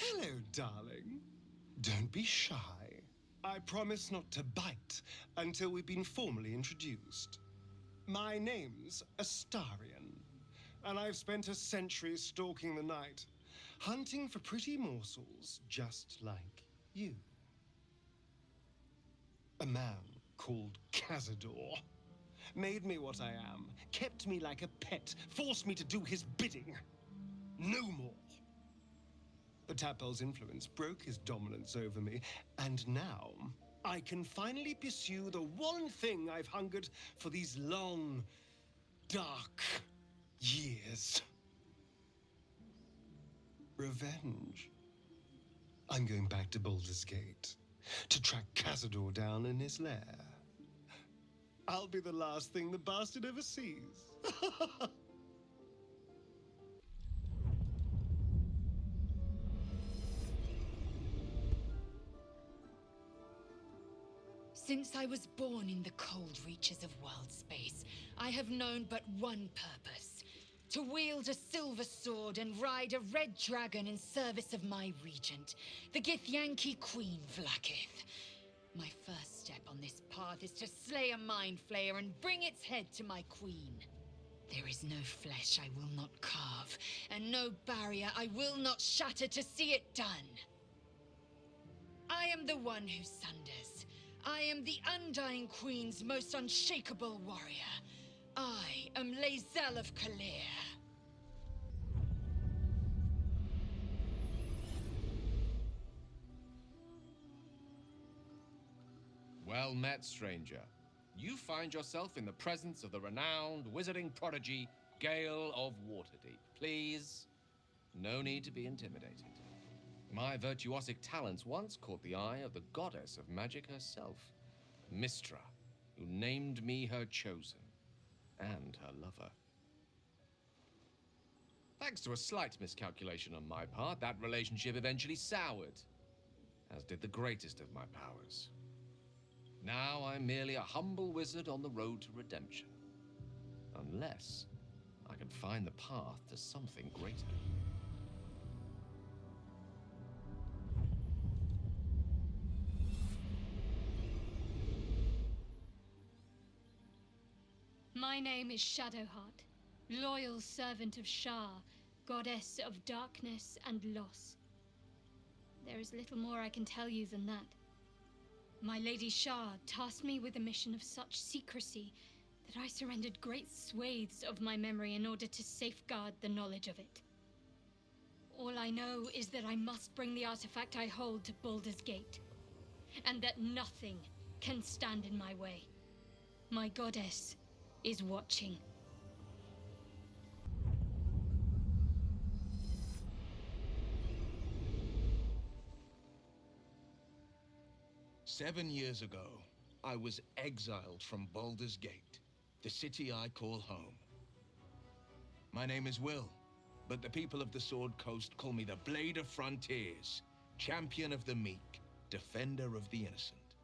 Hello, darling. Don't be shy. I promise not to bite until we've been formally introduced. My name's Astarion, and I've spent a century stalking the night, hunting for pretty morsels just like you. A man called Cazador made me what I am, kept me like a pet, forced me to do his bidding. No more. The Tadpole's influence broke his dominance over me, and now I can finally pursue the one thing I've hungered for these long, dark years. Revenge. I'm going back to Baldur's Gate to track Cazador down in his lair. I'll be the last thing the bastard ever sees. Since I was born in the cold reaches of world space, I have known but one purpose: to wield a silver sword and ride a red dragon in service of my regent, the Githyanki Queen Vlaakith. My first step on this path is to slay a mind flayer and bring its head to my queen. There is no flesh I will not carve, and no barrier I will not shatter to see it done. I am the one who sunders. I am the Undying Queen's most unshakable warrior. I am Lae'zel of Kalir. Well met, stranger. You find yourself in the presence of the renowned wizarding prodigy, Gale of Waterdeep. Please, no need to be intimidated. My virtuosic talents once caught the eye of the goddess of magic herself, Mystra, who named me her chosen, and her lover. Thanks to a slight miscalculation on my part, that relationship eventually soured, as did the greatest of my powers. Now I'm merely a humble wizard on the road to redemption. Unless I can find the path to something greater. My name is Shadowheart, loyal servant of Shar, goddess of darkness and loss. There is little more I can tell you than that. My Lady Shar tasked me with a mission of such secrecy that I surrendered great swathes of my memory in order to safeguard the knowledge of it. All I know is that I must bring the artifact I hold to Baldur's Gate, and that nothing can stand in my way. My goddess is watching. "7 years ago, I was exiled from Baldur's Gate, the city I call home. My name is Will, but the people of the Sword Coast call me the Blade of Frontiers, champion of the meek, defender of the innocent.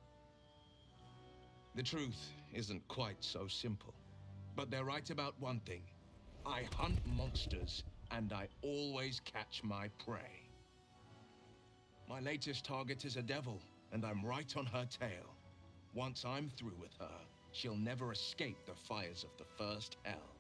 The truth isn't quite so simple, but they're right about one thing. I hunt monsters, and I always catch my prey. My latest target is a devil, and I'm right on her tail. Once I'm through with her, she'll never escape the fires of the first hell."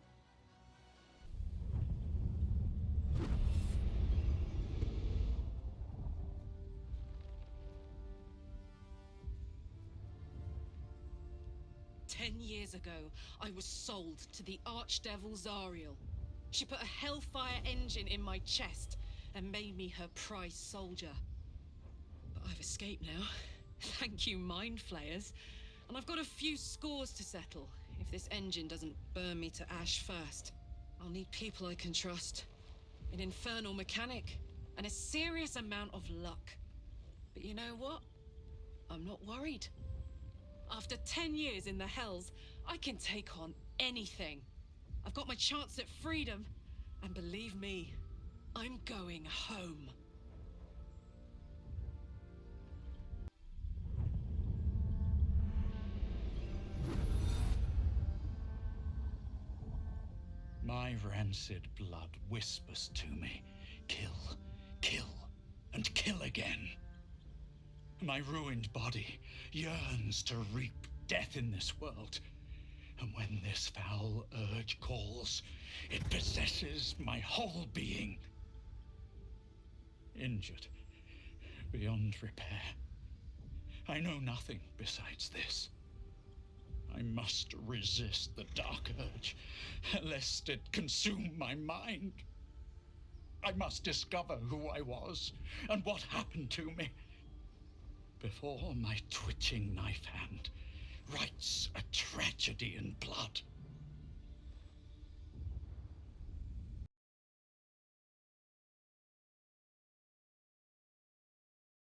"10 years ago, I was sold to the Archdevil Zariel. She put a Hellfire engine in my chest and made me her prize soldier. But I've escaped now. Thank you, mind flayers. And I've got a few scores to settle. If this engine doesn't burn me to ash first, I'll need people I can trust, an infernal mechanic, and a serious amount of luck. But you know what? I'm not worried. After 10 years in the Hells, I can take on anything. I've got my chance at freedom, and believe me, I'm going home. My rancid blood whispers to me, kill, kill, and kill again. My ruined body yearns to reap death in this world, and when this foul urge calls, it possesses my whole being. Injured beyond repair, I know nothing besides this. I must resist the dark urge, lest it consume my mind. I must discover who I was and what happened to me before my twitching knife hand writes a tragedy in blood.